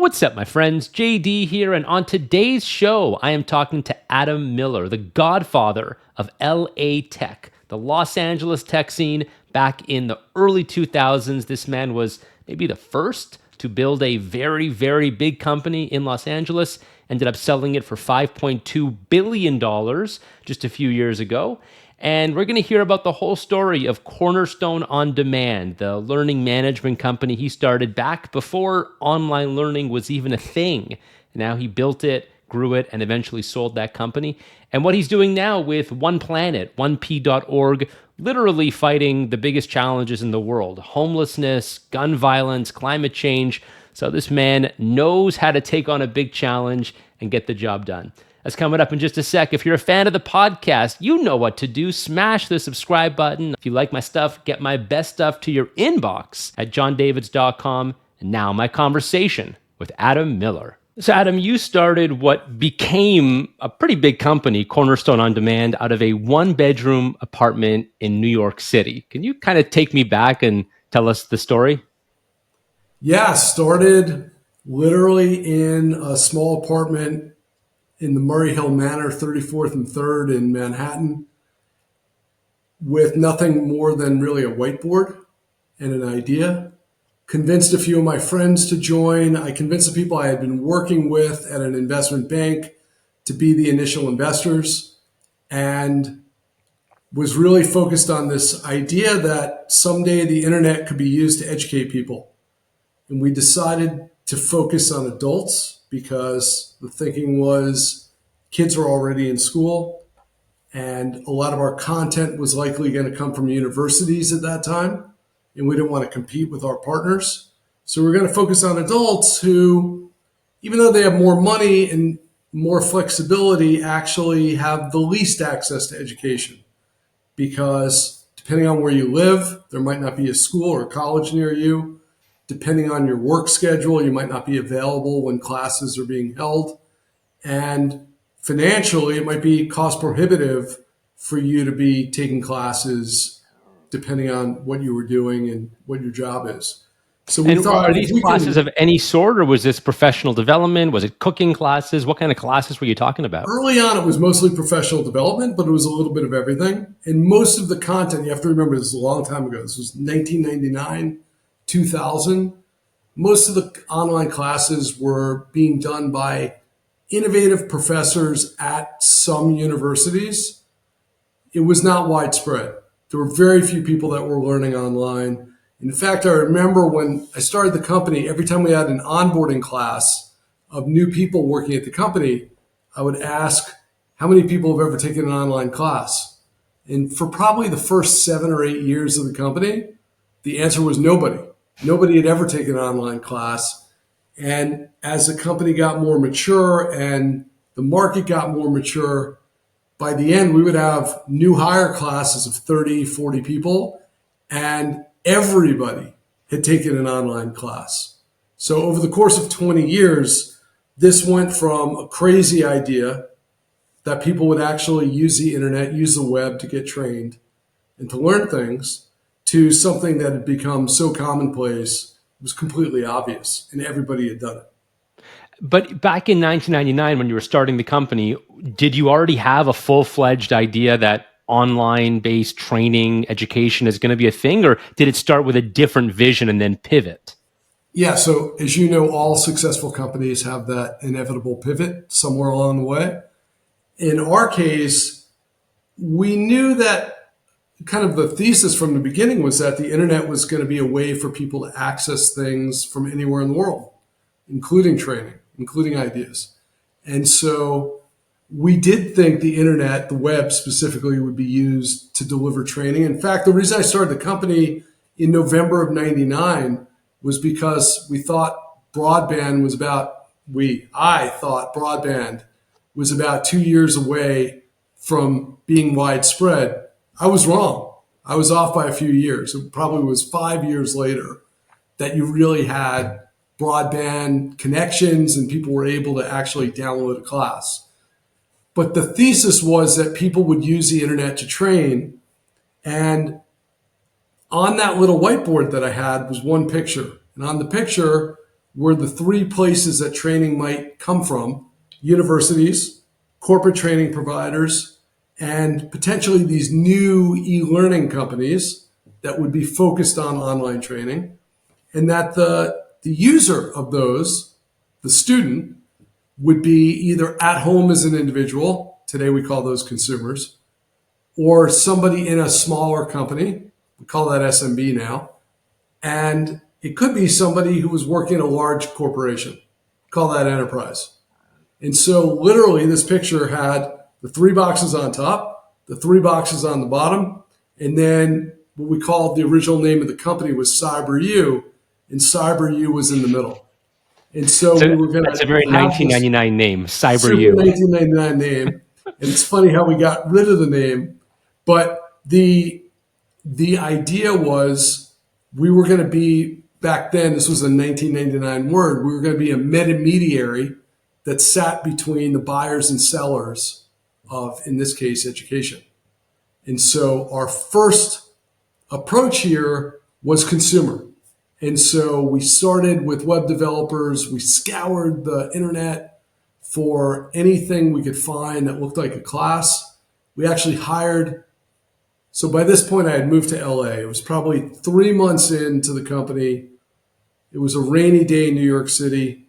What's up, my friends? JD here, and on today's show, I am talking to Adam Miller, the godfather of LA tech, the Los Angeles tech scene back in the early 2000s. This man was maybe the first to build a very, very big company in Los Angeles, ended up selling it for $5.2 billion just a few years ago. And we're going to hear about the whole story of Cornerstone OnDemand, the learning management company he started back before online learning was even a thing. Now he built it, grew it, and eventually sold that company. And what he's doing now with OnePlanet, 1p.org, literally fighting the biggest challenges in the world: homelessness, gun violence, climate change. So this man knows how to take on a big challenge and get the job done. That's coming up in just a sec. If you're a fan of the podcast, you know what to do. Smash the subscribe button. If you like my stuff, get my best stuff to your inbox at jondavids.com. And now my conversation with Adam Miller. So Adam, you started what became a pretty big company, Cornerstone OnDemand, out of a one-bedroom apartment in New York City. Can you kind of take me back and tell us the story? Yeah, started literally in a small apartment in the Murray Hill Manor, 34th and 3rd in Manhattan, with nothing more than really a whiteboard and an idea. Convinced a few of my friends to join. I convinced the people I had been working with at an investment bank to be the initial investors, and was really focused on this idea that someday the internet could be used to educate people. And we decided to focus on adults because the thinking was kids are already in school, and a lot of our content was likely going to come from universities at that time, and we didn't want to compete with our partners. So we're going to focus on adults who, even though they have more money and more flexibility, actually have the least access to education, because depending on where you live, there might not be a school or college near you. Depending on your work schedule, you might not be available when classes are being held. And financially, it might be cost prohibitive for you to be taking classes depending on what you were doing and what your job is. So we thought, are these classes of any sort, or was this professional development? Was it cooking classes? What kind of classes were you talking about? Early on, it was mostly professional development, but it was a little bit of everything. And most of the content, you have to remember, this is a long time ago. This was 1999, 2000. Most of the online classes were being done by innovative professors at some universities. It was not widespread. There were very few people that were learning online. In fact, I remember when I started the company, every time we had an onboarding class of new people working at the company, I would ask, how many people have ever taken an online class? And for probably the first 7 or 8 years of the company, the answer was nobody. Nobody had ever taken an online class. And as the company got more mature and the market got more mature, by the end, we would have new hire classes of 30, 40 people, and everybody had taken an online class. So over the course of 20 years, this went from a crazy idea that people would actually use the internet, use the web to get trained and to learn things, to something that had become so commonplace, it was completely obvious, and everybody had done it. But back in 1999, when you were starting the company, did you already have a full-fledged idea that online-based training, education is going to be a thing, or did it start with a different vision and then pivot? Yeah, so as you know, all successful companies have that inevitable pivot somewhere along the way. In our case, we knew that kind of the thesis from the beginning was that the internet was going to be a way for people to access things from anywhere in the world, including training, including ideas. And so we did think the internet, the web specifically, would be used to deliver training. In fact, the reason I started the company in November of 99 was because I thought broadband was about 2 years away from being widespread. I was wrong. I was off by a few years. It probably was 5 years later that you really had broadband connections and people were able to actually download a class. But the thesis was that people would use the internet to train. And on that little whiteboard that I had was one picture. And on the picture were the three places that training might come from: universities, corporate training providers, and potentially these new e-learning companies that would be focused on online training. And that the user of those, the student, would be either at home as an individual, today we call those consumers, or somebody in a smaller company, we call that SMB now, and it could be somebody who was working in a large corporation, call that enterprise. And so literally this picture had the three boxes on top, the three boxes on the bottom, and then what we called the original name of the company was CyberU, and CyberU was in the middle. And so So we were going that's a to very have this 1999 name, super CyberU. 1999 name. And it's funny how we got rid of the name, but the idea was we were going to be, back then, this was a 1999 word, we were going to be a meta-mediary that sat between the buyers and sellers of, in this case, education. And so our first approach here was consumer. And so we started with web developers. We scoured the internet for anything we could find that looked like a class. We actually hired. So by this point, I had moved to LA. It was probably 3 months into the company. It was a rainy day in New York City.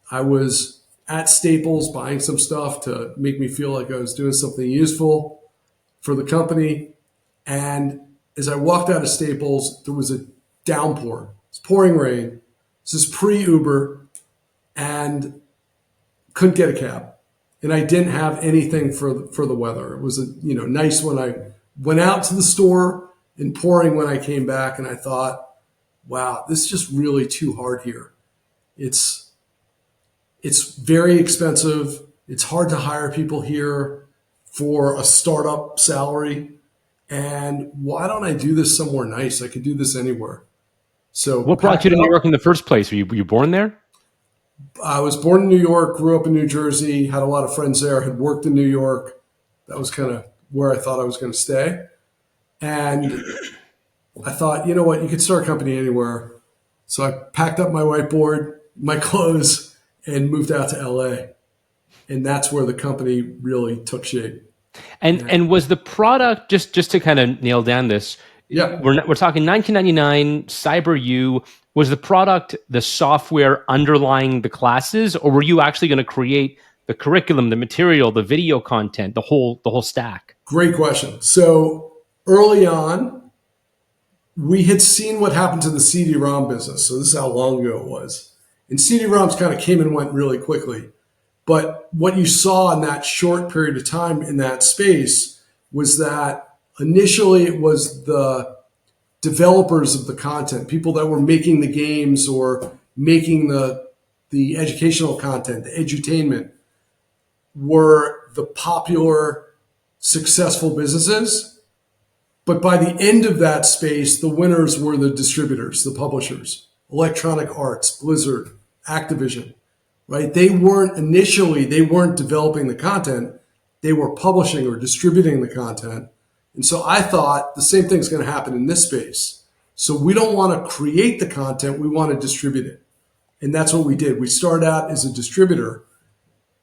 I was at Staples buying some stuff to make me feel like I was doing something useful for the company. And as I walked out of Staples, there was a downpour. It's pouring rain. This is pre-Uber, and couldn't get a cab. And I didn't have anything for the weather. It was nice when I went out to the store and pouring when I came back. And I thought, wow, this is just really too hard here. It's very expensive. It's hard to hire people here for a startup salary. And why don't I do this somewhere nice? I could do this anywhere. So What brought you to New York in the first place? Were you born there? I was born in New York, grew up in New Jersey, had a lot of friends there, had worked in New York. That was kind of where I thought I was going to stay. And I thought, you know what, you could start a company anywhere. So I packed up my whiteboard, my clothes, and moved out to LA. And that's where the company really took shape. And was the product, just to kind of nail down this, Yeah. we're talking 1999, CyberU, was the product the software underlying the classes, or were you actually going to create the curriculum, the material, the video content, the whole stack? Great question. So early on, we had seen what happened to the CD-ROM business. So this is how long ago it was. And CD-ROMs kind of came and went really quickly. But what you saw in that short period of time in that space was that initially it was the developers of the content, people that were making the games or making the educational content, the edutainment, were the popular, successful businesses. But by the end of that space, the winners were the distributors, the publishers, Electronic Arts, Blizzard, Activision, right? They weren't developing the content. They were publishing or distributing the content. And so I thought the same thing's going to happen in this space. So we don't want to create the content. We want to distribute it. And that's what we did. We started out as a distributor,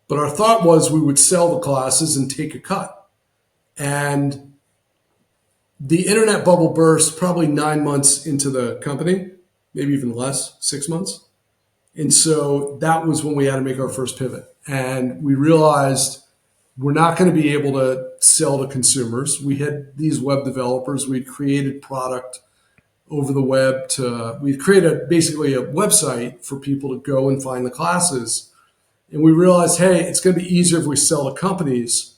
but our thought was we would sell the classes and take a cut. And the internet bubble burst probably 9 months into the company, maybe even less, 6 months. And so that was when we had to make our first pivot. And we realized we're not going to be able to sell to consumers. We had these web developers. We'd created product over the web we'd created basically a website for people to go and find the classes. And we realized, hey, it's going to be easier if we sell to companies.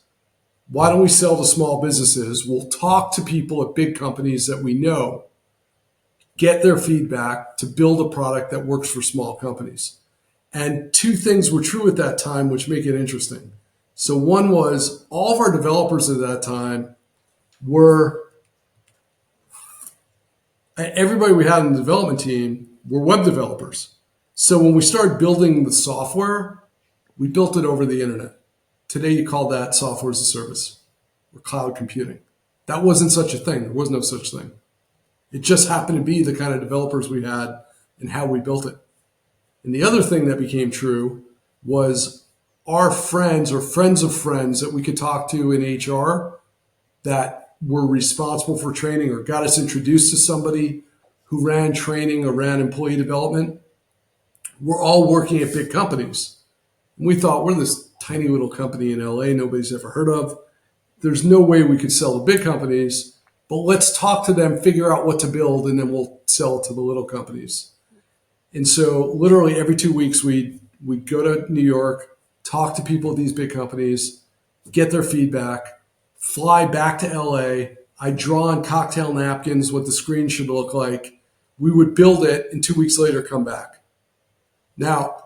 Why don't we sell to small businesses? We'll talk to people at big companies that we know, get their feedback to build a product that works for small companies. And two things were true at that time, which make it interesting. So one was all of our developers at that time everybody we had in the development team were web developers. So when we started building the software, we built it over the internet. Today you call that software as a service or cloud computing. That wasn't such a thing. There was no such thing. It just happened to be the kind of developers we had and how we built it. And the other thing that became true was our friends or friends of friends that we could talk to in HR that were responsible for training or got us introduced to somebody who ran training or ran employee development were all working at big companies. And we thought, we're this tiny little company in LA nobody's ever heard of. There's no way we could sell to big companies, but let's talk to them, figure out what to build, and then we'll sell it to the little companies. And so literally every 2 weeks, we'd go to New York, talk to people at these big companies, get their feedback, fly back to LA. I'd draw on cocktail napkins what the screen should look like. We would build it, and 2 weeks later, come back. Now,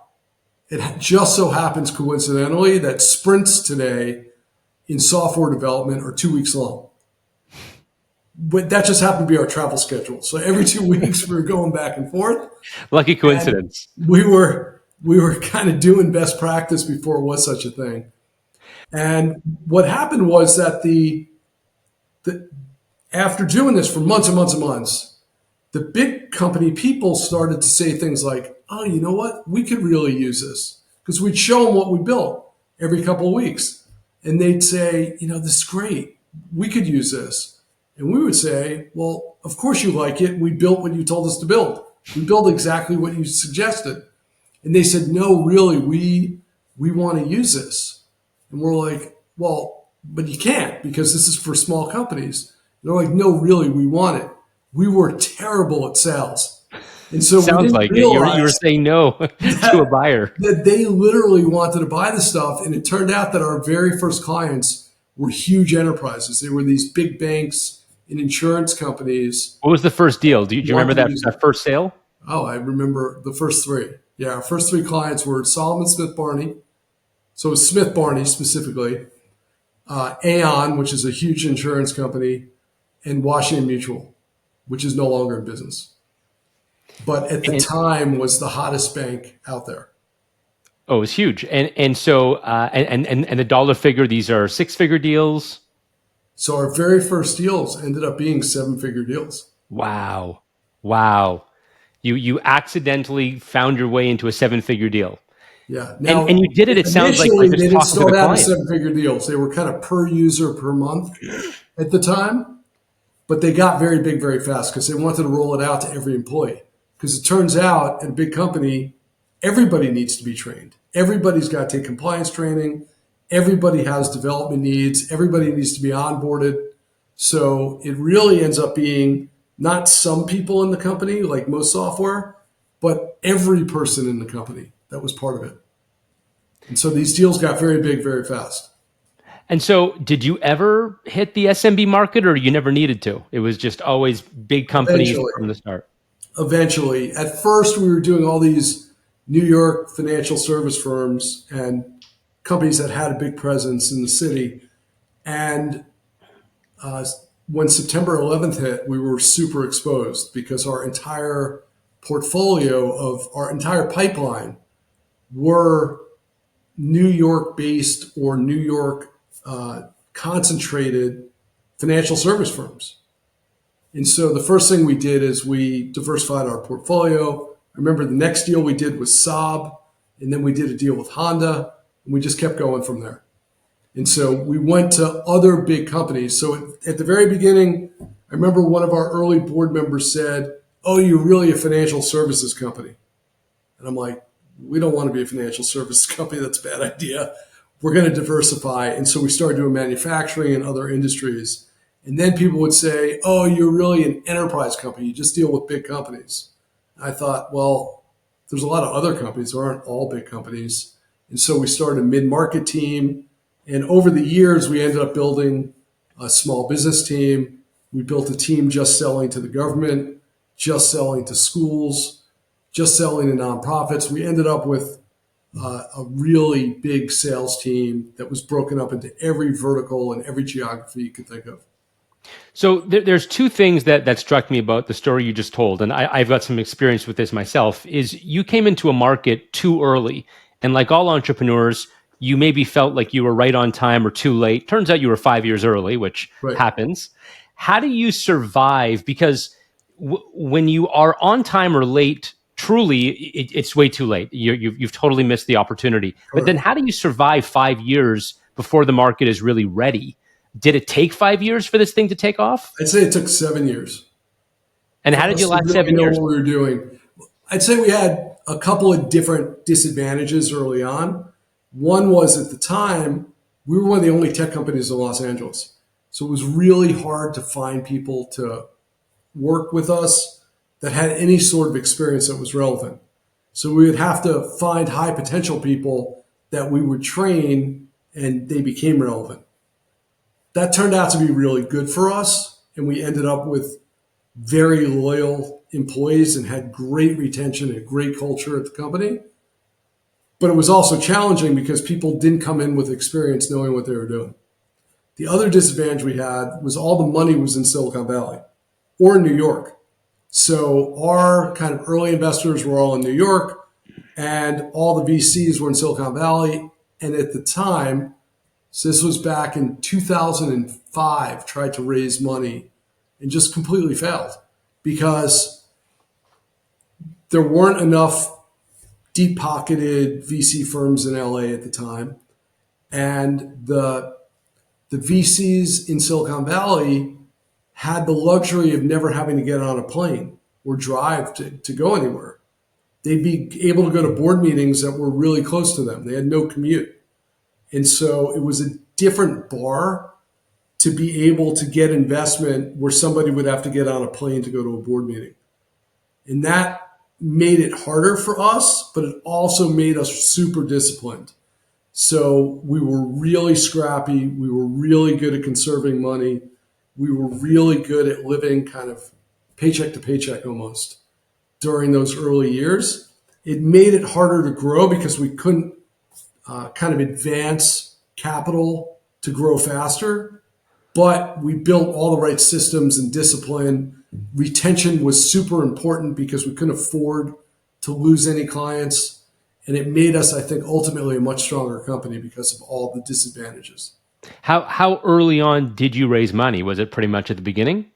it just so happens coincidentally that sprints today in software development are 2 weeks long. But that just happened to be our travel schedule. So every 2 weeks we were going back and forth. Lucky And coincidence. we were kind of doing best practice before it was such a thing. And what happened was that the after doing this for months and months and months, the big company people started to say things like, oh, you know what? We could really use this. Because we'd show them what we built every couple of weeks. And they'd say, this is great. We could use this. And we would say, well, of course you like it. We built what you told us to build. We built exactly what you suggested. And they said, no, really, we want to use this. And we're like, well, but you can't because this is for small companies. And they're like, no, really, we want it. We were terrible at sales. And so we Sounds didn't like it. You were realize saying no to a buyer. that they literally wanted to buy the stuff. And it turned out that our very first clients were huge enterprises. They were these big banks and insurance companies. What was the first deal? Do you remember Wanted to use that first sale? Oh, I remember the first three. Yeah, our first three clients were Solomon Smith Barney. So it was Smith Barney specifically, Aon, which is a huge insurance company, and Washington Mutual, which is no longer in business. But at the And time was the hottest bank out there. oh, it was huge. And so and the dollar figure, these are six-figure deals. So our very first deals ended up being seven-figure deals. Wow. Wow. You accidentally found your way into a seven-figure deal. Yeah. And Now, you did it, it sounds like initially, just they didn't talking to the start out as client. seven-figure deals. They were kind of per user per month at the time, but they got very big very fast because they wanted to roll it out to every employee. Because it turns out at a big company, everybody needs to be trained. Everybody's got to take compliance training. Everybody has development needs. Everybody needs to be onboarded. So it really ends up being not some people in the company, like most software, but every person in the company that was part of it. And so these deals got very big very fast. And so did you ever hit the SMB market or you never needed to? It was just always big companies Eventually, from the start. eventually. At first, we were doing all these New York financial service firms and companies that had a big presence in the city. And when September 11th hit, we were super exposed because our entire portfolio of our entire pipeline were New York based or New York concentrated financial service firms. And so the first thing we did is we diversified our portfolio. I remember the next deal we did was Saab, and then we did a deal with Honda, and we just kept going from there. And so we went to other big companies. So at the very beginning, I remember one of our early board members said, oh, you're really a financial services company. And I'm like, we don't want to be a financial services company. That's a bad idea. We're going to diversify. And so we started doing manufacturing and other industries. And then people would say, oh, you're really an enterprise company. You just deal with big companies. I thought, well, there's a lot of other companies. There aren't all big companies. And so we started a mid-market team. And over the years, we ended up building a small business team. We built a team just selling to the government, just selling to schools, just selling to nonprofits. We ended up with a really big sales team that was broken up into every vertical and every geography you could think of. So there's two things that struck me about the story you just told, and I've got some experience with this myself, is you came into a market too early. And like all entrepreneurs, you maybe felt like you were right on time or too late. Turns out you were 5 years early, which Right. happens. How do you survive? Because when you are on time or late, truly, it's way too late. You've totally missed the opportunity. But then, Correct. how do you survive 5 years before the market is really ready? Did it take 5 years for this thing to take off? I'd say it took 7 years And how for did you us to last really seven know years? what we were doing. I'd say we had a couple of different disadvantages early on. One was at the time, we were one of the only tech companies in Los Angeles. So it was really hard to find people to work with us that had any sort of experience that was relevant. So we would have to find high potential people that we would train and they became relevant. That turned out to be really good for us. And we ended up with very loyal employees and had great retention and great culture at the company. But it was also challenging because people didn't come in with experience knowing what they were doing. The other disadvantage we had was all the money was in Silicon Valley or in New York. So our kind of early investors were all in New York and all the VCs were in Silicon Valley. And at the time, so this was back in 2005, tried to raise money and just completely failed because there weren't enough deep pocketed VC firms in LA at the time. And the VCs in Silicon Valley had the luxury of never having to get on a plane or drive to go anywhere. They'd be able to go to board meetings that were really close to them. They had no commute. And so it was a different bar to be able to get investment where somebody would have to get on a plane to go to a board meeting. And that made it harder for us, but it also made us super disciplined. So we were really scrappy. We were really good at conserving money. We were really good at living kind of paycheck to paycheck almost during those early years. It made it harder to grow because we couldn't kind of advance capital to grow faster, but we built all the right systems and discipline. Retention was super important because we couldn't afford to lose any clients. And it made us, I think, ultimately a much stronger company because of all the disadvantages. How early on did you raise money? Was it pretty much at the beginning?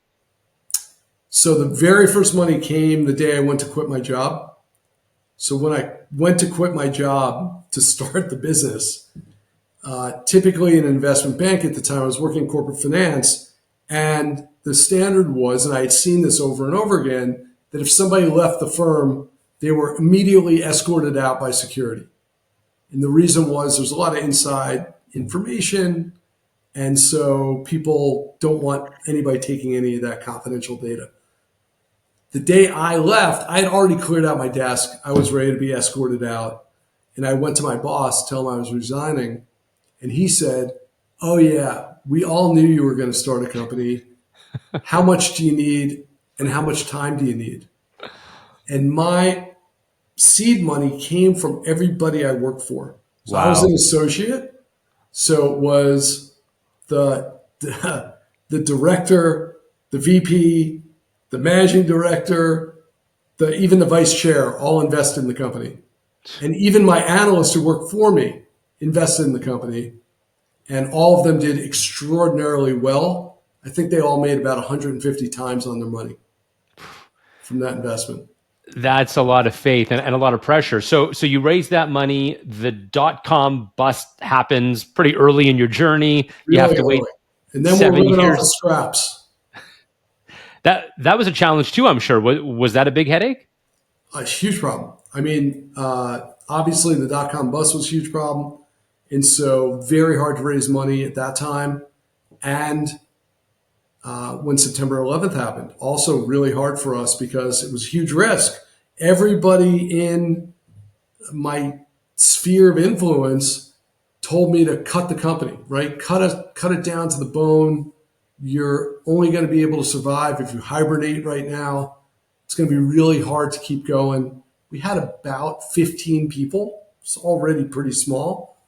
So the very first money came the day I went to quit my job. So when I went to quit my job to start the business, typically in an investment bank at the time, I was working in corporate finance. And the standard was, and I had seen this over and over again, that if somebody left the firm, they were immediately escorted out by security. And the reason was there's a lot of inside information. And so people don't want anybody taking any of that confidential data. The day I left, I had already cleared out my desk. I was ready to be escorted out. And I went to my boss, tell him I was resigning. And he said, "Oh, yeah, we all knew you were going to start a company. How much do you need? And how much time do you need?" And my seed money came from everybody I worked for. So I was Wow. an associate. So it was the director, the VP, the managing director, even the vice chair all invested in the company. And even my analysts who worked for me invested in the company. And all of them did extraordinarily well. I think they all made about 150 times on their money from that investment. That's a lot of faith and a lot of pressure. So you raise that money. The dot-com bust happens pretty early in your journey. You have Really to wait early. And then we're seven living off the years. scraps. That was a challenge too, I'm sure. Was that a big headache? A huge problem. I mean, obviously the dot-com bust was a huge problem. And so very hard to raise money at that time. And when September 11th happened, also really hard for us because it was a huge risk. Everybody in my sphere of influence told me to cut the company, right? Cut it down to the bone. You're only going to be able to survive if you hibernate right now. It's going to be really hard to keep going. We had about 15 people. It's already pretty small.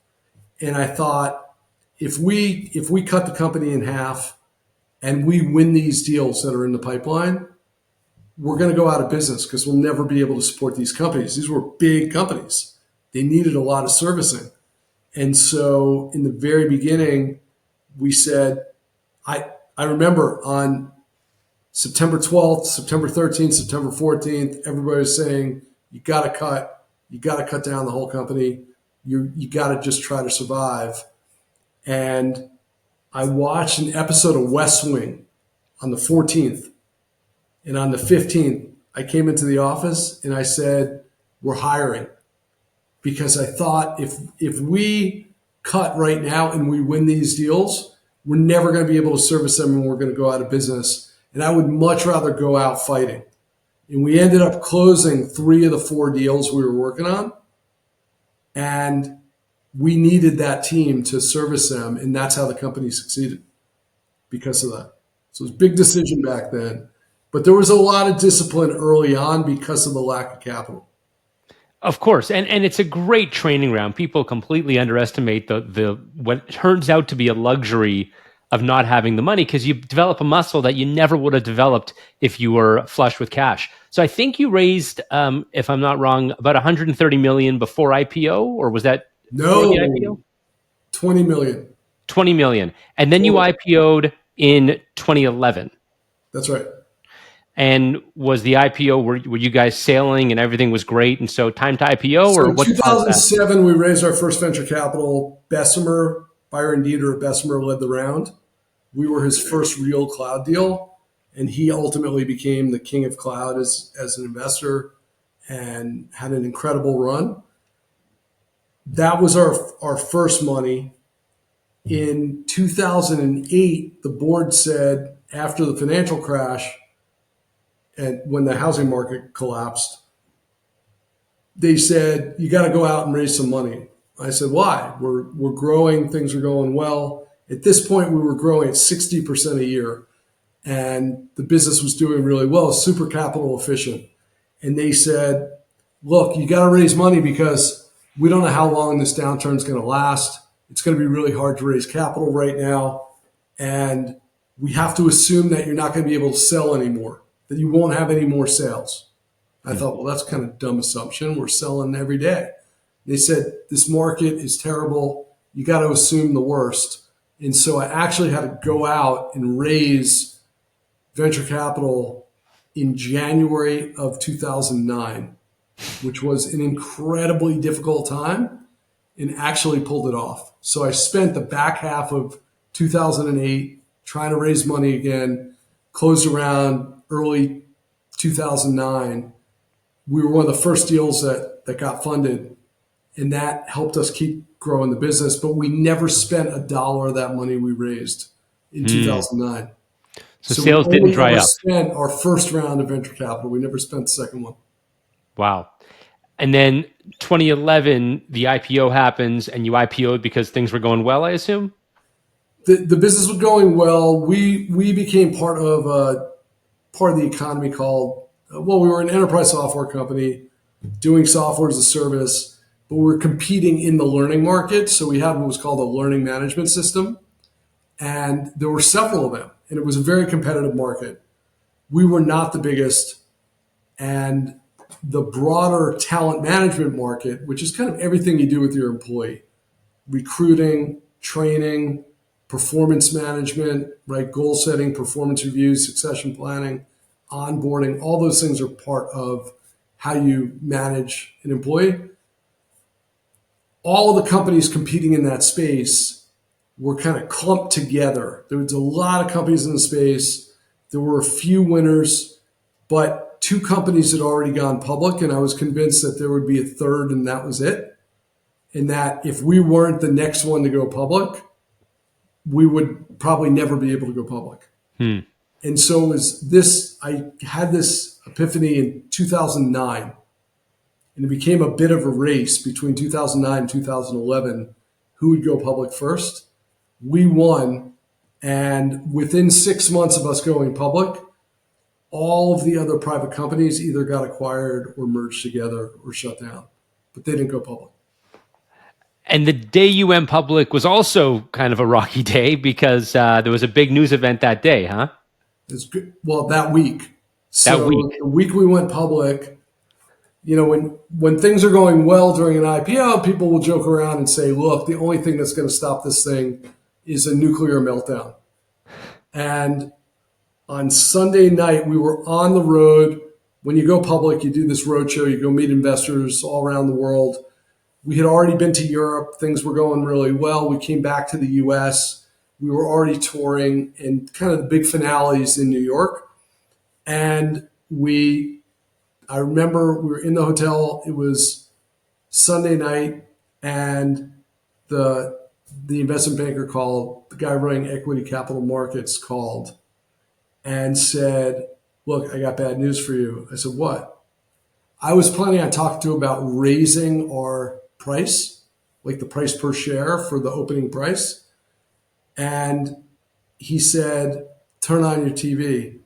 And I thought, if we cut the company in half and we win these deals that are in the pipeline, we're going to go out of business because we'll never be able to support these companies. These were big companies. They needed a lot of servicing. And so in the very beginning, we said, I remember on September 12th, September 13th, September 14th, everybody was saying, You got to cut. You got to cut down the whole company. You got to just try to survive. And I watched an episode of West Wing on the 14th, and on the 15th, I came into the office and I said, "We're hiring," because I thought if we cut right now and we win these deals, we're never going to be able to service them and we're going to go out of business. And I would much rather go out fighting. And we ended up closing 3 of the 4 deals we were working on. And we needed that team to service them. And that's how the company succeeded because of that. So it was a big decision back then. But there was a lot of discipline early on because of the lack of capital. Of course, and it's a great training ground. People completely underestimate the what turns out to be a luxury of not having the money, because you develop a muscle that you never would have developed if you were flush with cash. So I think you raised, if I'm not wrong, about 130 million before IPO, or was that before the IPO? No, 20 million. 20 million, and then you IPO'd in 2011. That's right. And was the IPO, were you guys sailing and everything was great, and so time to IPO, So or in what caused that? 2007, we raised our first venture capital. Bessemer, Byron Dieter of Bessemer, led the round. We were his first real cloud deal, and he ultimately became the king of cloud as an investor and had an incredible run. That was our first money. In 2008, the board said, after the financial crash and when the housing market collapsed, they said, you got to go out and raise some money. I said, why? We're growing, things are going well. At this point, we were growing at 60% a year, and the business was doing really well, super capital efficient. And they said, look, you got to raise money because we don't know how long this downturn is going to last. It's going to be really hard to raise capital right now. And we have to assume that you're not going to be able to sell anymore, that you won't have any more sales. I thought, well, that's kind of a dumb assumption. We're selling every day. They said, this market is terrible. You got to assume the worst. And so I actually had to go out and raise venture capital in January of 2009, which was an incredibly difficult time, and actually pulled it off. So I spent the back half of 2008 trying to raise money again, closed around early 2009. We were one of the first deals that got funded, and that helped us keep growing the business. But we never spent $1 of that money we raised in 2009. So We sales didn't only dry ever up. spent our first round of venture capital. We never spent the second one. Wow. And then 2011, the IPO happens, and you IPO'd because things were going well, I assume? The business was going well. We became part of the economy called, well, we were an enterprise software company doing software as a service, but we were competing in the learning market. So we had what was called a learning management system, and there were several of them, and it was a very competitive market. We were not the biggest, and the broader talent management market, which is kind of everything you do with your employee, recruiting, training, performance management, right? Goal setting, performance reviews, succession planning, onboarding, all those things are part of how you manage an employee. All of the companies competing in that space were kind of clumped together. There was a lot of companies in the space. There were a few winners, but 2 companies had already gone public, and I was convinced that there would be a third, and that was it. And that if we weren't the next one to go public, we would probably never be able to go public. And so I had this epiphany in 2009, and it became a bit of a race between 2009 and 2011, who would go public first. We won, and within 6 months of us going public, all of the other private companies either got acquired or merged together or shut down, but they didn't go public. And the day you went public was also kind of a rocky day because there was a big news event that day, huh? It's good. Well, that week. That So week. the week we went public, when things are going well during an IPO, people will joke around and say, look, the only thing that's going to stop this thing is a nuclear meltdown. And on Sunday night, we were on the road when you go public, you do this roadshow, you go meet investors all around the world. We had already been to Europe. Things were going really well. We came back to the US. We were already touring and kind of the big finales in New York. And I remember we were in the hotel. It was Sunday night, and the the investment banker called, the guy running equity capital markets called and said, "Look, I got bad news for you." I said, "What?" I was planning on talking to him about raising our price, like the price per share for the opening price. And he said, "Turn on your TV."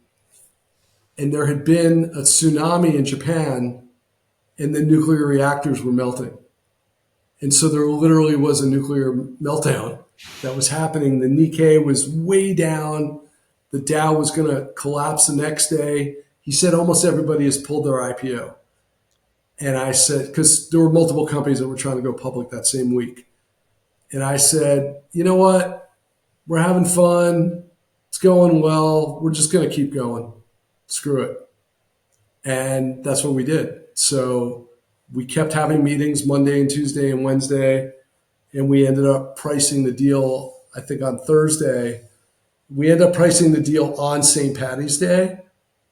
And there had been a tsunami in Japan, and the nuclear reactors were melting. And so there literally was a nuclear meltdown that was happening. The Nikkei was way down. The Dow was going to collapse the next day. He said almost everybody has pulled their IPO. And I said, because there were multiple companies that were trying to go public that same week. And I said, "You know what? We're having fun. It's going well. We're just going to keep going. Screw it." And that's what we did. So we kept having meetings Monday and Tuesday and Wednesday. And we ended up pricing the deal, I think on Thursday. We ended up pricing the deal on St. Patty's Day,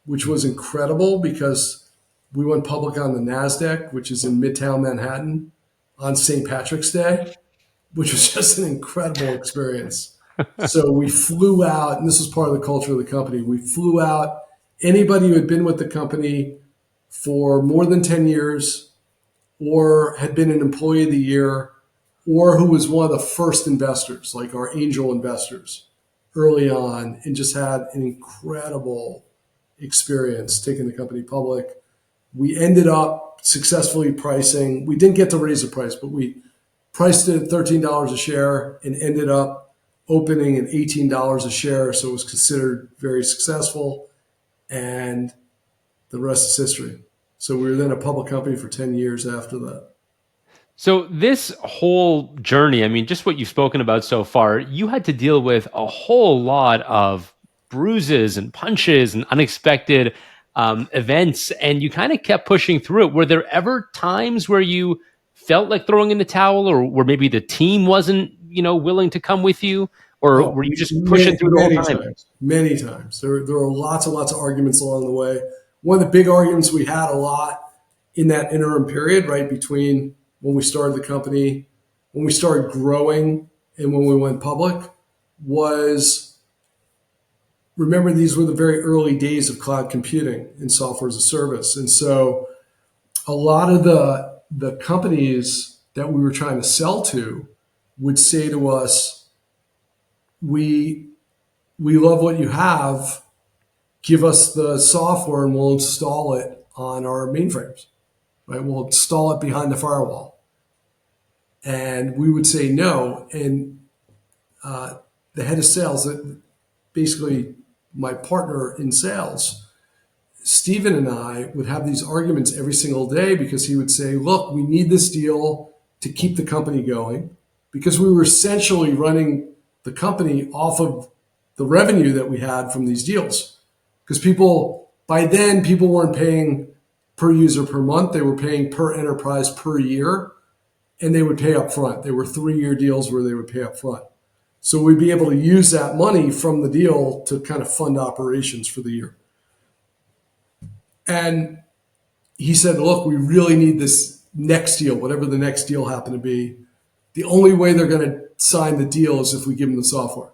which was incredible because we went public on the NASDAQ, which is in Midtown Manhattan, on St. Patrick's Day, which was just an incredible experience. So we flew out, and this was part of the culture of the company. We flew out anybody who had been with the company for more than 10 years or had been an employee of the year or who was one of the first investors, like our angel investors early on, and just had an incredible experience taking the company public. We ended up successfully pricing. We didn't get to raise the price, but we priced it at $13 a share and ended up opening at $18 a share. So it was considered very successful. And the rest is history. So we were then a public company for 10 years after that. So this whole journey, I mean, just what you've spoken about so far, you had to deal with a whole lot of bruises and punches and unexpected events, and you kind of kept pushing through it. Were there ever times where you felt like throwing in the towel, or where maybe the team wasn't, willing to come with you, or Oh, were you just pushing many, through the whole many time? times, many times. There were lots and lots of arguments along the way. One of the big arguments we had a lot in that interim period, right between when we started the company, when we started growing, and when we went public, was, remember, these were the very early days of cloud computing and software as a service. And so a lot of the companies that we were trying to sell to would say to us, we love what you have. Give us the software and we'll install it on our mainframes, right? We'll install it behind the firewall. And we would say no. And the head of sales, basically my partner in sales, Stephen, and I would have these arguments every single day because he would say, "Look, we need this deal to keep the company going," because we were essentially running the company off of the revenue that we had from these deals. Because by then, people weren't paying per user per month. They were paying per enterprise per year, and they would pay up front. They were 3-year deals where they would pay up front. So we'd be able to use that money from the deal to kind of fund operations for the year. And he said, "Look, we really need this next deal, whatever the next deal happened to be. The only way they're going to sign the deal is if we give them the software."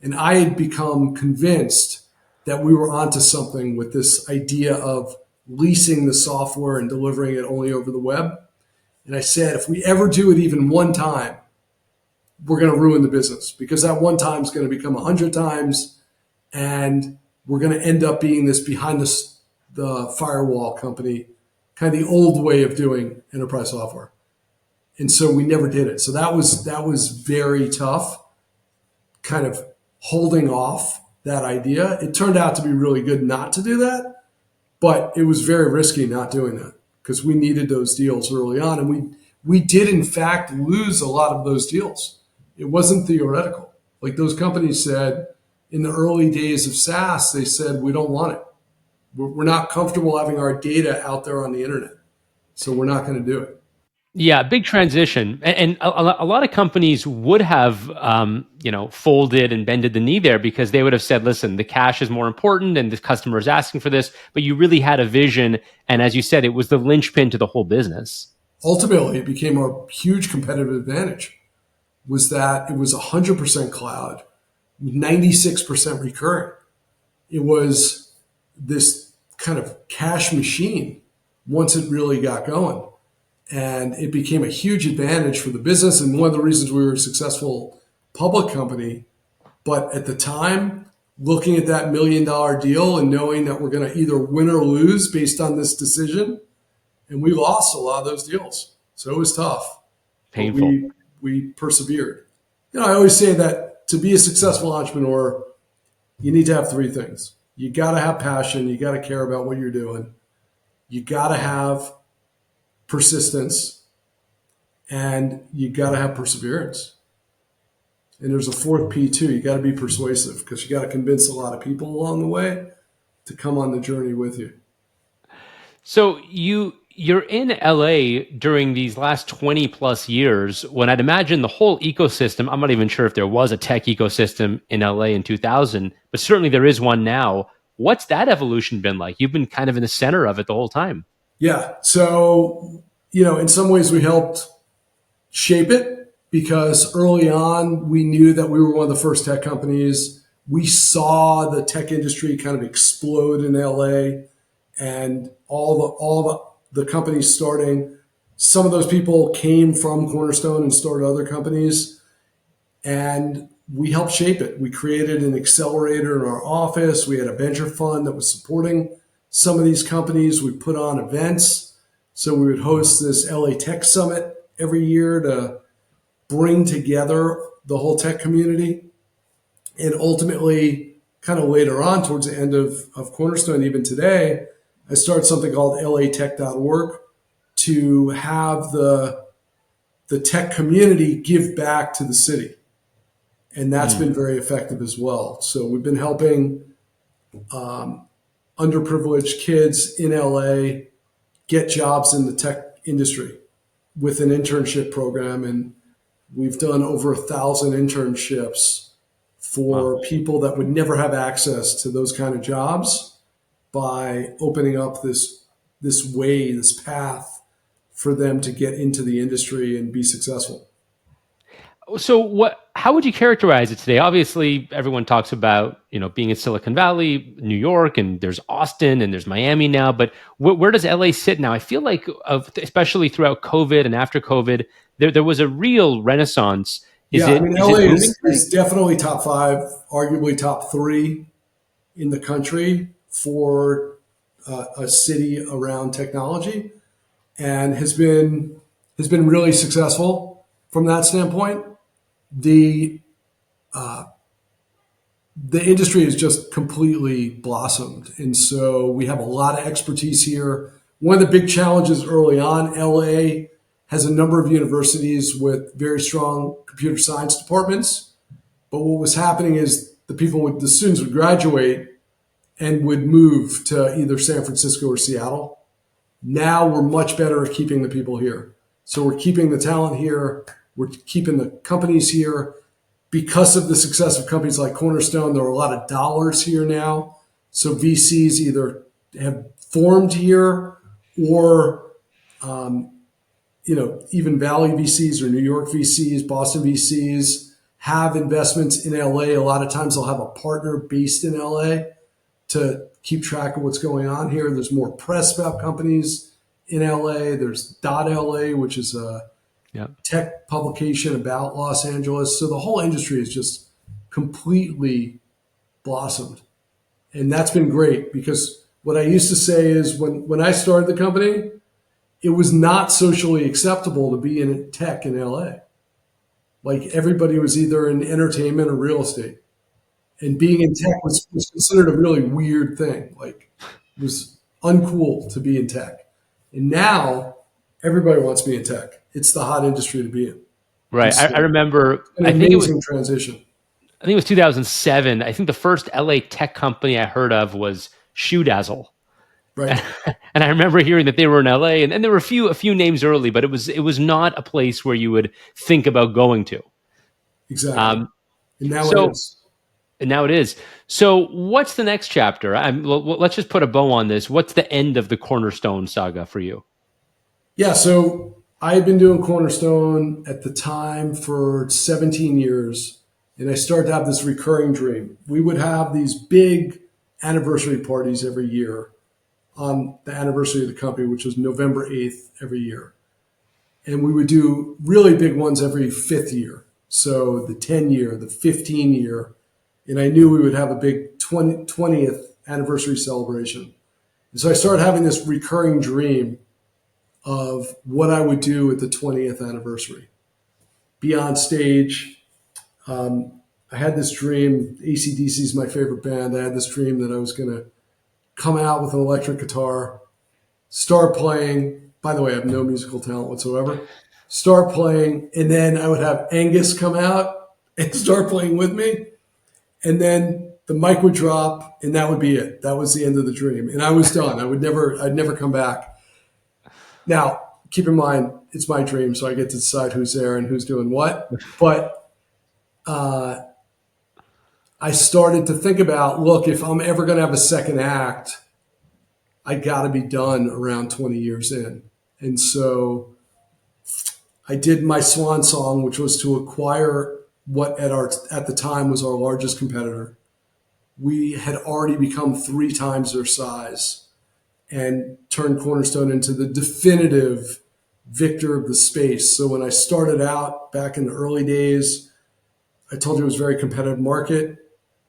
And I had become convinced that we were onto something with this idea of leasing the software and delivering it only over the web. And I said, if we ever do it even one time, we're going to ruin the business because that one time is going to become 100 times. And we're going to end up being this behind the firewall company, kind of the old way of doing enterprise software. And so we never did it. So that was very tough, kind of holding off that idea. It turned out to be really good not to do that, but it was very risky not doing that because we needed those deals early on. And we did, in fact, lose a lot of those deals. It wasn't theoretical. Like those companies said in the early days of SaaS, they said, "We don't want it." We're not comfortable having our data out there on the internet. So we're not going to do it. Yeah, big transition, and a lot of companies would have, folded and bended the knee there because they would have said, "Listen, the cash is more important, and the customer is asking for this." But you really had a vision, and as you said, it was the linchpin to the whole business. Ultimately, it became a huge competitive advantage. Was that it was 100% cloud, 96% recurring. It was this kind of cash machine once it really got going. And it became a huge advantage for the business. And one of the reasons we were a successful public company. But at the time, looking at that $1 million deal and knowing that we're going to either win or lose based on this decision, and we lost a lot of those deals. So it was tough, but Painful. we persevered. I always say that to be a successful entrepreneur, you need to have three things. You got to have passion. You got to care about what you're doing. You got to have persistence, and you got to have perseverance. And there's a fourth P too. You got to be persuasive because you got to convince a lot of people along the way to come on the journey with you. So you're in LA during these last 20 plus years when I'd imagine the whole ecosystem, I'm not even sure if there was a tech ecosystem in LA in 2000, but certainly there is one now. What's that evolution been like? You've been kind of in the center of it the whole time. Yeah. So, in some ways we helped shape it because early on we knew that we were one of the first tech companies. We saw the tech industry kind of explode in LA and all the companies starting. Some of those people came from Cornerstone and started other companies, and we helped shape it. We created an accelerator in our office. We had a venture fund that was supporting some of these companies. We put on events. So we would host this LA Tech Summit every year to bring together the whole tech community. And ultimately, kind of later on, towards the end of Cornerstone, even today, I started something called latech.org to have the tech community give back to the city. And that's been very effective as well. So we've been helping underprivileged kids in LA get jobs in the tech industry with an internship program. And we've done over 1,000 internships for Wow. people that would never have access to those kind of jobs by opening up this path for them to get into the industry and be successful. So how would you characterize it today? Obviously, everyone talks about, being in Silicon Valley, New York, and there's Austin and there's Miami now, but where does LA sit now? I feel like especially throughout COVID and after COVID, there was a real renaissance. Is Yeah, I it mean, is it LA booming? is definitely top five, arguably top three in the country for a city around technology, and has been really successful from that standpoint. The the industry has just completely blossomed, and so we have a lot of expertise here. One of the big challenges early on, LA has a number of universities with very strong computer science departments. But what was happening is the students would graduate and would move to either San Francisco or Seattle. Now we're much better at keeping the people here. So we're keeping the talent here. We're keeping the companies here. Because of the success of companies like Cornerstone, there are a lot of dollars here now. So VCs either have formed here or, even Valley VCs or New York VCs, Boston VCs have investments in LA. A lot of times they'll have a partner based in LA to keep track of what's going on here. There's more press about companies in LA. There's .LA, which is a Yeah. tech publication about Los Angeles. So the whole industry has just completely blossomed. And that's been great because what I used to say is when I started the company, it was not socially acceptable to be in tech in LA. Like everybody was either in entertainment or real estate. And being in tech was considered a really weird thing. Like it was uncool to be in tech. And now everybody wants to be in tech. It's the hot industry to be in. And Right. so I remember. an amazing transition. I think it was 2007. I think the first LA tech company I heard of was Shoe Dazzle. Right. And I remember hearing that they were in LA, and there were a few names early, but it was not a place where you would think about going to. Exactly. Um, And now it so is. and now it is. So what's the next chapter? Let's just put a bow on this. What's the end of the Cornerstone saga for you? Yeah. So I had been doing Cornerstone at the time for 17 years, and I started to have this recurring dream. We would have these big anniversary parties every year on the anniversary of the company, which was November 8th every year. And we would do really big ones every fifth year. So the 10 year, the 15 year. And I knew we would have a big 20th anniversary celebration. And so I started having this recurring dream of what I would do at the 20th anniversary. Be on stage. I had this dream. AC/DC is my favorite band. I had this dream that I was going to come out with an electric guitar, start playing. By the way, I have no musical talent whatsoever. Start playing, and then I would have Angus come out and start playing with me. And then the mic would drop, and that would be it. That was the end of the dream. And I was done. I'd never come back. Now, keep in mind, it's my dream, so I get to decide who's there and who's doing what. But I started to think about, look, if I'm ever going to have a second act, I got to be done around 20 years in. And so I did my swan song, which was to acquire what at the time was our largest competitor. We had already become 3 times their size and turned Cornerstone into the definitive victor of the space. So when I started out back in the early days, I told you it was a very competitive market.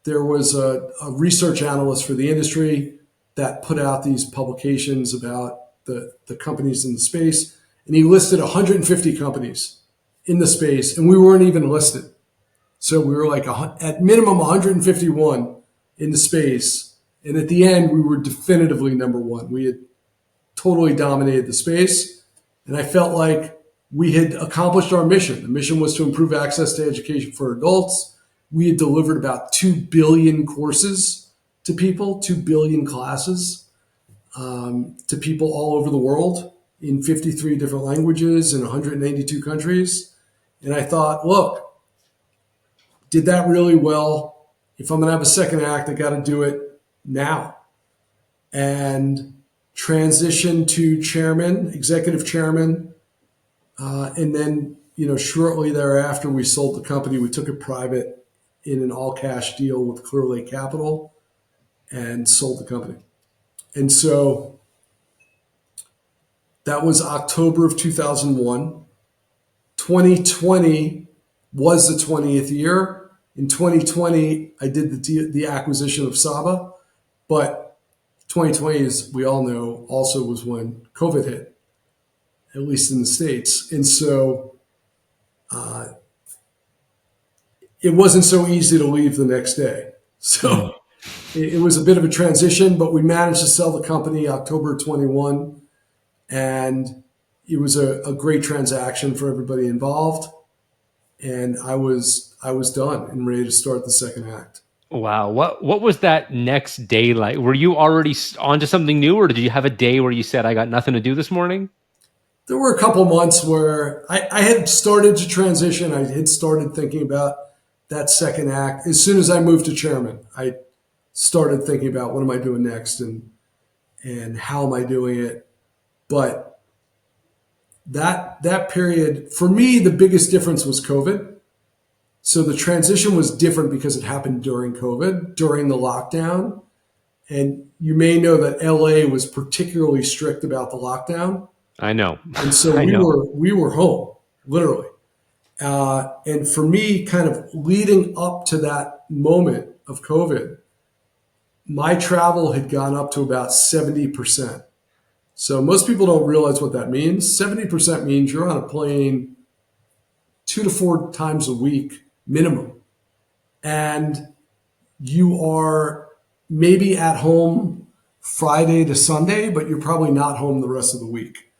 There was a research analyst for the industry that put out these publications about the companies in the space, and he listed 150 companies in the space, and we weren't even listed. So we were like at minimum 151 in the space, and at the end we were definitively number one. We had totally dominated the space, and I felt like we had accomplished our mission. The mission was to improve access to education for adults. We had delivered about 2 billion courses to people, 2 billion classes to people all over the world in 53 different languages in 192 countries. And I thought, look, did that really well. If I'm going to have a second act, I got to do it now. And transition to chairman, executive chairman. And then, shortly thereafter, we sold the company. We took it private in an all cash deal with Clear Lake Capital and sold the company. And so that was October of 2001. 2020 was the 20th year. In 2020, I did the acquisition of Saba, but 2020, as we all know, also was when COVID hit, at least in the States. And so it wasn't so easy to leave the next day. So it was a bit of a transition, but we managed to sell the company October 21, and it was a great transaction for everybody involved. And I was done and ready to start the second act. Wow. What was that next day like? Were you already onto something new, or did you have a day where you said, I got nothing to do this morning? There were a couple months where I had started to transition. I had started thinking about that second act. As soon as I moved to chairman, I started thinking about what am I doing next and how am I doing it. But that period, for me, the biggest difference was COVID. So the transition was different because it happened during COVID, during the lockdown. And you may know that LA was particularly strict about the lockdown. I know. And so I we know. were we were home, literally. And for me, kind of leading up to that moment of COVID, my travel had gone up to about 70%. So most people don't realize what that means. 70% means you're on a plane 2 to 4 times a week minimum. And you are maybe at home Friday to Sunday, but you're probably not home the rest of the week.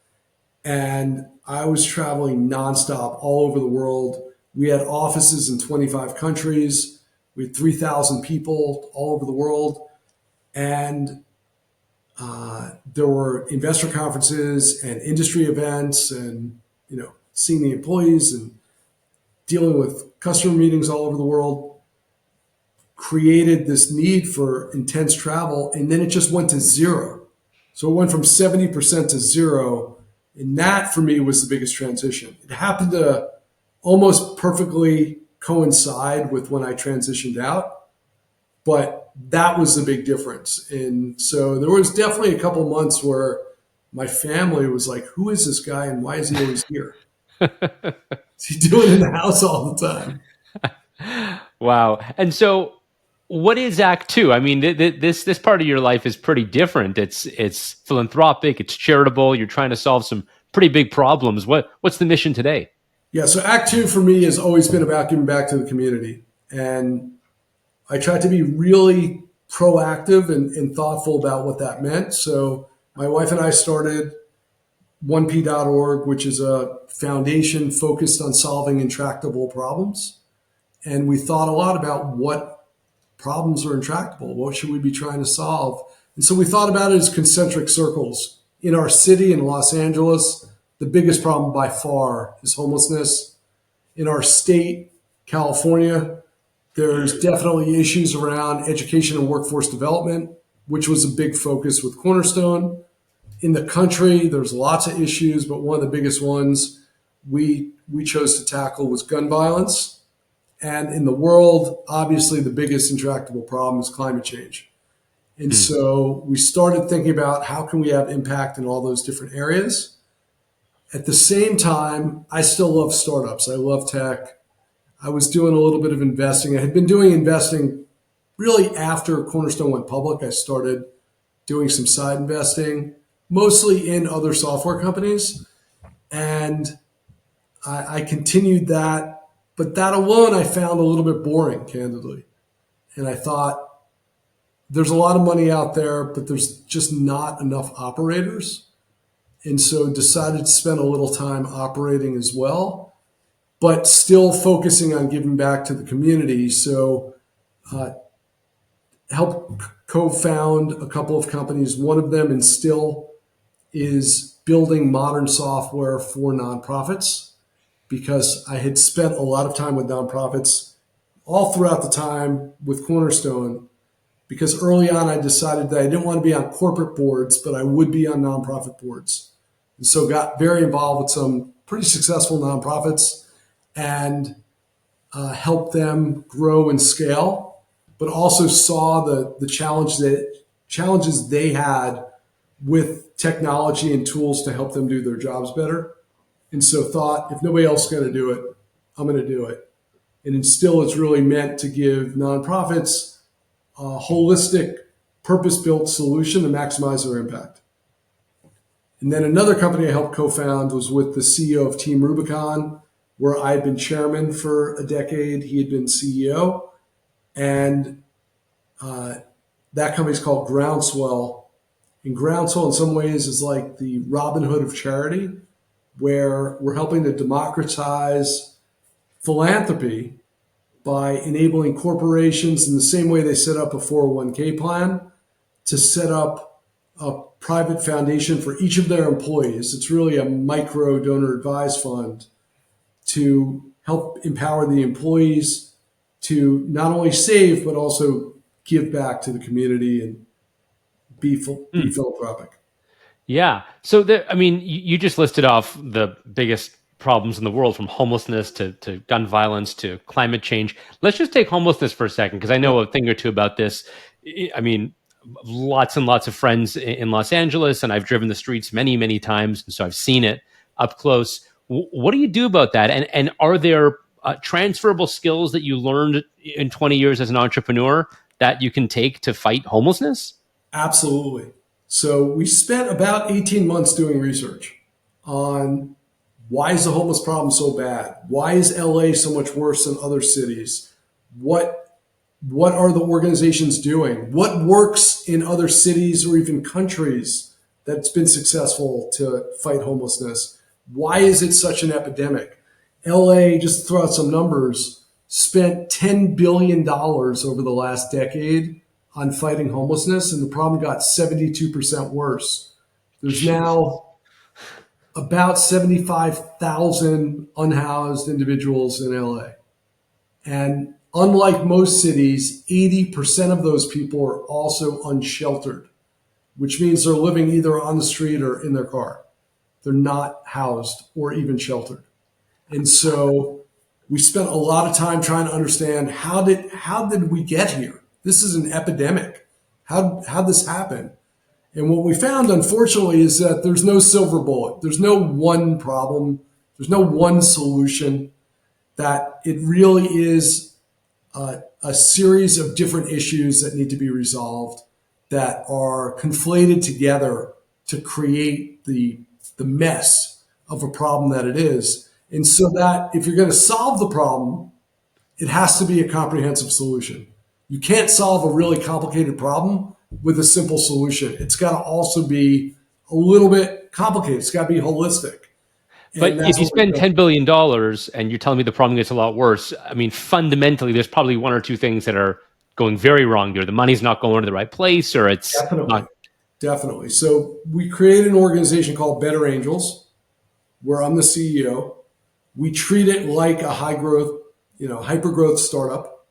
And I was traveling nonstop all over the world. We had offices in 25 countries. We had 3,000 people all over the world. And There were investor conferences and industry events, and seeing the employees and dealing with customer meetings all over the world created this need for intense travel, and then it just went to zero. So it went from 70% to zero, and that for me was the biggest transition. It happened to almost perfectly coincide with when I transitioned out, but that was the big difference. And so there was definitely a couple months where my family was like, "Who is this guy, and why is he always here? What's he doing in the house all the time?" Wow. And so, what is Act Two? I mean, this part of your life is pretty different. It's philanthropic. It's charitable. You're trying to solve some pretty big problems. What's the mission today? Yeah, so Act Two for me has always been about giving back to the community. And I tried to be really proactive and thoughtful about what that meant. So my wife and I started OneP.org, which is a foundation focused on solving intractable problems. And we thought a lot about what problems are intractable. What should we be trying to solve? And so we thought about it as concentric circles. In our city, in Los Angeles, the biggest problem by far is homelessness. In our state, California, there's definitely issues around education and workforce development, which was a big focus with Cornerstone. In the country, there's lots of issues, but one of the biggest ones we chose to tackle was gun violence. And in the world, obviously, the biggest intractable problem is climate change. And Hmm. so we started thinking about how can we have impact in all those different areas. At the same time, I still love startups. I love tech. I was doing a little bit of investing. I had been doing investing really after Cornerstone went public. I started doing some side investing, mostly in other software companies. And I continued that. But that alone, I found a little bit boring, candidly. And I thought, there's a lot of money out there, but there's just not enough operators. And so decided to spend a little time operating as well, but still focusing on giving back to the community. So helped co-found a couple of companies. One of them, and still, is building modern software for nonprofits, because I had spent a lot of time with nonprofits all throughout the time with Cornerstone. Because early on, I decided that I didn't want to be on corporate boards, but I would be on nonprofit boards. And so got very involved with some pretty successful nonprofits and helped them grow and scale, but also saw the challenges they had with technology and tools to help them do their jobs better. And so thought, if nobody else is going to do it, I'm going to do it. And still, it's really meant to give nonprofits a holistic, purpose-built solution to maximize their impact. And then another company I helped co-found was with the CEO of Team Rubicon, where I had been chairman for a decade. He had been CEO. And that company is called Groundswell. And Groundswell, in some ways, is like the Robin Hood of charity, where we're helping to democratize philanthropy by enabling corporations, in the same way they set up a 401k plan, to set up a private foundation for each of their employees. It's really a micro donor advised fund to help empower the employees to not only save, but also give back to the community and be philanthropic. Yeah. So I mean, you just listed off the biggest problems in the world, from homelessness to gun violence to climate change. Let's just take homelessness for a second, because I know a thing or two about this. I mean, lots and lots of friends in Los Angeles, and I've driven the streets many, many times, and so I've seen it up close. What do you do about that? And are there transferable skills that you learned in 20 years as an entrepreneur that you can take to fight homelessness? Absolutely. So we spent about 18 months doing research on why is the homeless problem so bad? Why is LA so much worse than other cities? What are the organizations doing? What works in other cities or even countries that's been successful to fight homelessness? Why is it such an epidemic? LA, just to throw out some numbers, spent $10 billion over the last decade on fighting homelessness, and the problem got 72% worse. There's Jesus. now about 75,000 unhoused individuals in LA. And unlike most cities, 80% of those people are also unsheltered, which means they're living either on the street or in their car. They're not housed or even sheltered. And so we spent a lot of time trying to understand how did we get here? This is an epidemic. How'd this happen? And what we found, unfortunately, is that there's no silver bullet. There's no one problem. There's no one solution. That it really is a series of different issues that need to be resolved that are conflated together to create the mess of a problem that it is. And so that if you're going to solve the problem, it has to be a comprehensive solution. You can't solve a really complicated problem with a simple solution. It's got to also be a little bit complicated. It's got to be holistic. But And if that's you what we've spend done. $10 billion and you're telling me the problem gets a lot worse, I mean, fundamentally, there's probably one or two things that are going very wrong here. The money's not going to the right place, or it's Definitely. not. Definitely. So we created an organization called Better Angels, where I'm the CEO. We treat it like a high growth, hyper growth startup.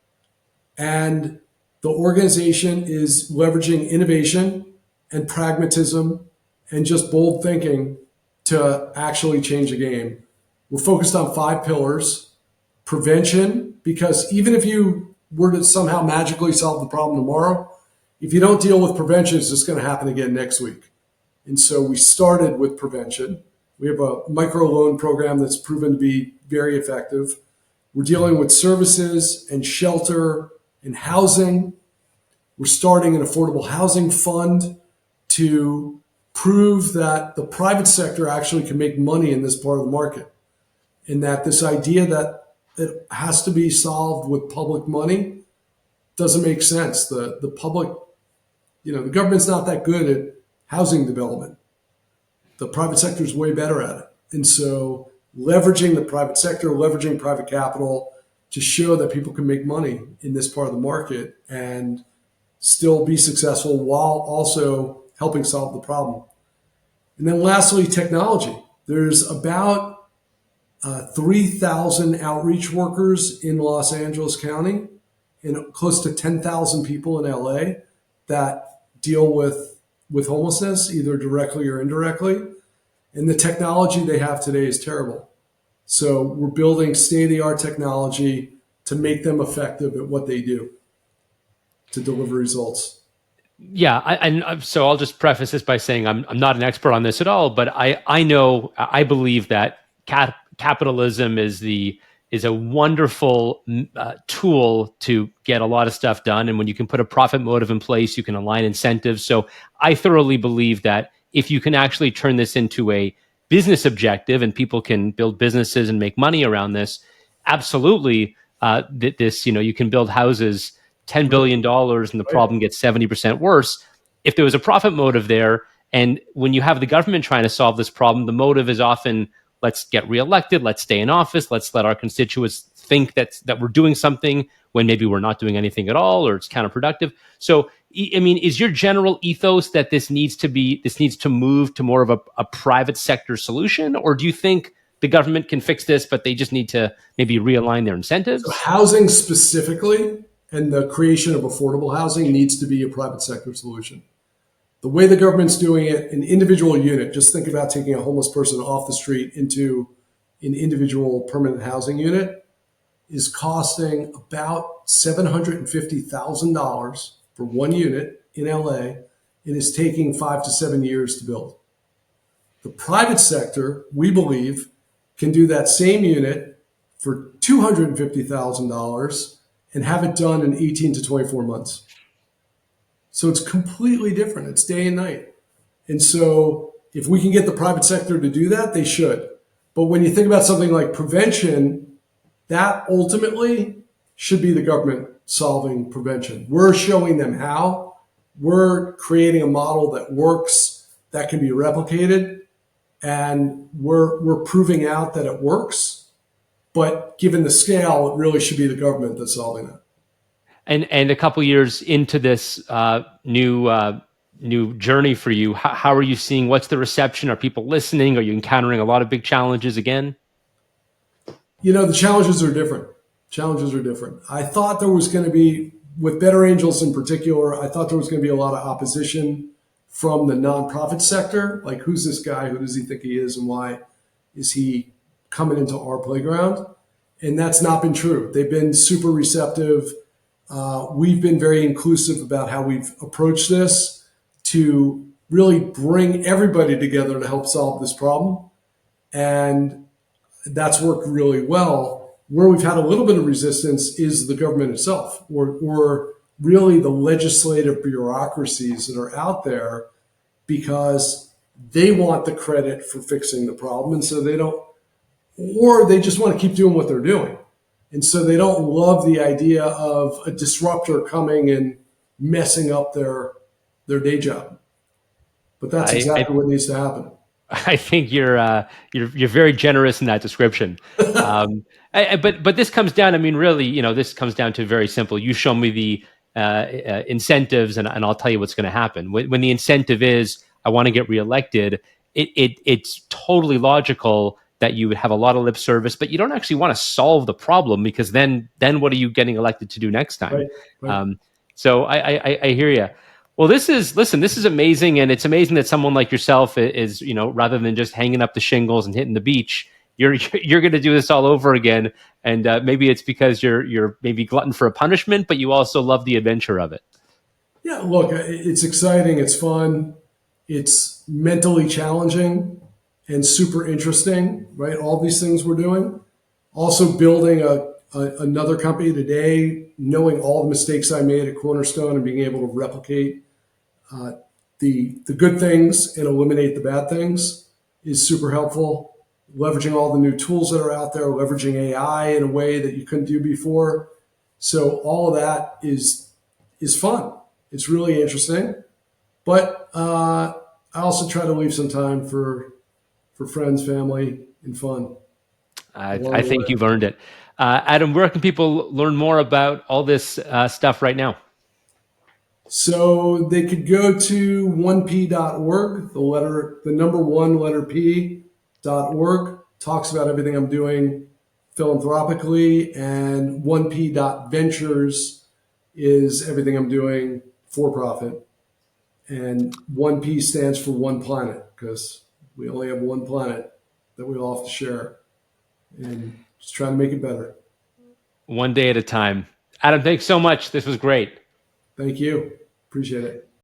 And the organization is leveraging innovation and pragmatism and just bold thinking to actually change the game. We're focused on 5 pillars: prevention, because even if you were to somehow magically solve the problem tomorrow, if you don't deal with prevention, it's just going to happen again next week. And so we started with prevention. We have a microloan program that's proven to be very effective. We're dealing with services and shelter and housing. We're starting an affordable housing fund to prove that the private sector actually can make money in this part of the market. And that this idea that it has to be solved with public money doesn't make sense. The public, the government's not that good at housing development. The private sector is way better at it. And so leveraging the private sector, leveraging private capital to show that people can make money in this part of the market and still be successful while also helping solve the problem. And then lastly, technology. There's about 3,000 outreach workers in Los Angeles County and close to 10,000 people in LA that deal with homelessness, either directly or indirectly. And the technology they have today is terrible. So we're building state-of-the-art technology to make them effective at what they do to deliver results. Yeah, so I'll just preface this by saying I'm not an expert on this at all, but I know I believe that capitalism is a wonderful tool to get a lot of stuff done, and when you can put a profit motive in place, you can align incentives. So I thoroughly believe that if you can actually turn this into a business objective and people can build businesses and make money around this, absolutely, this you can build houses. $10 billion and the Right. problem gets 70% worse. If there was a profit motive there, and when you have the government trying to solve this problem, the motive is often let's get reelected, let's stay in office, let's let our constituents think that we're doing something when maybe we're not doing anything at all or it's counterproductive. So, I mean, is your general ethos that this needs to move to more of a private sector solution, or do you think the government can fix this, but they just need to maybe realign their So incentives? housing specifically and the creation of affordable housing needs to be a private sector solution. The way the government's doing it, an individual unit, just think about taking a homeless person off the street into an individual permanent housing unit, is costing about $750,000 for one unit in LA and is taking 5 to 7 years to build. The private sector, we believe, can do that same unit for $250,000 and have it done in 18 to 24 months. So it's completely different. It's day and night. And so if we can get the private sector to do that, they should. But when you think about something like prevention, that ultimately should be the government solving prevention. We're showing them how. We're creating a model that works, that can be replicated, and we're proving out that it works. But given the scale, it really should be the government that's solving that. And a couple years into this new journey for you, how are you seeing? What's the reception? Are people listening? Are you encountering a lot of big challenges again? The challenges are different. Challenges are different. I thought there was going to be, with Better Angels in particular, I thought there was going to be a lot of opposition from the nonprofit sector. Like, who's this guy? Who does he think he is? And why is he coming into our playground? And that's not been true. They've been super receptive. We've been very inclusive about how we've approached this to really bring everybody together to help solve this problem. And that's worked really well. Where we've had a little bit of resistance is the government itself, or really the legislative bureaucracies that are out there, because they want the credit for fixing the problem. And so they don't, or they just want to keep doing what they're doing. And so they don't love the idea of a disruptor coming and messing up their day job. But that's I exactly what needs to happen. I think you're very generous in that description. But this comes down. I mean, really, this comes down to very simple. You show me the incentives, and I'll tell you what's going to happen. When the incentive is, I want to get reelected, it's totally logical that you would have a lot of lip service, but you don't actually want to solve the problem, because then what are you getting elected to do next time? Right, right. Um, so I hear you. Well, this is amazing, and it's amazing that someone like yourself is, rather than just hanging up the shingles and hitting the beach, you're you're going to do this all over again. And maybe it's because you're maybe glutton for a punishment, but you also love the adventure of it. Yeah, look, it's exciting. It's fun. It's mentally challenging and super interesting, right? All these things we're doing. Also building another company today, knowing all the mistakes I made at Cornerstone and being able to replicate uh, the good things and eliminate the bad things is super helpful. Leveraging all the new tools that are out there, leveraging AI in a way that you couldn't do before. So all of that is fun. It's really interesting, but I also try to leave some time for friends, family, and fun I along the think way. you've earned it. Adam, where can people learn more about all this stuff right now? So they could go to 1p.org, the number one letter p.org, talks about everything I'm doing philanthropically, and 1p.ventures is everything I'm doing for profit. And 1p stands for one planet, because we only have one planet that we all have to share, and just trying to make it better. One day at a time. Adam, thanks so much. This was great. Thank you. Appreciate it.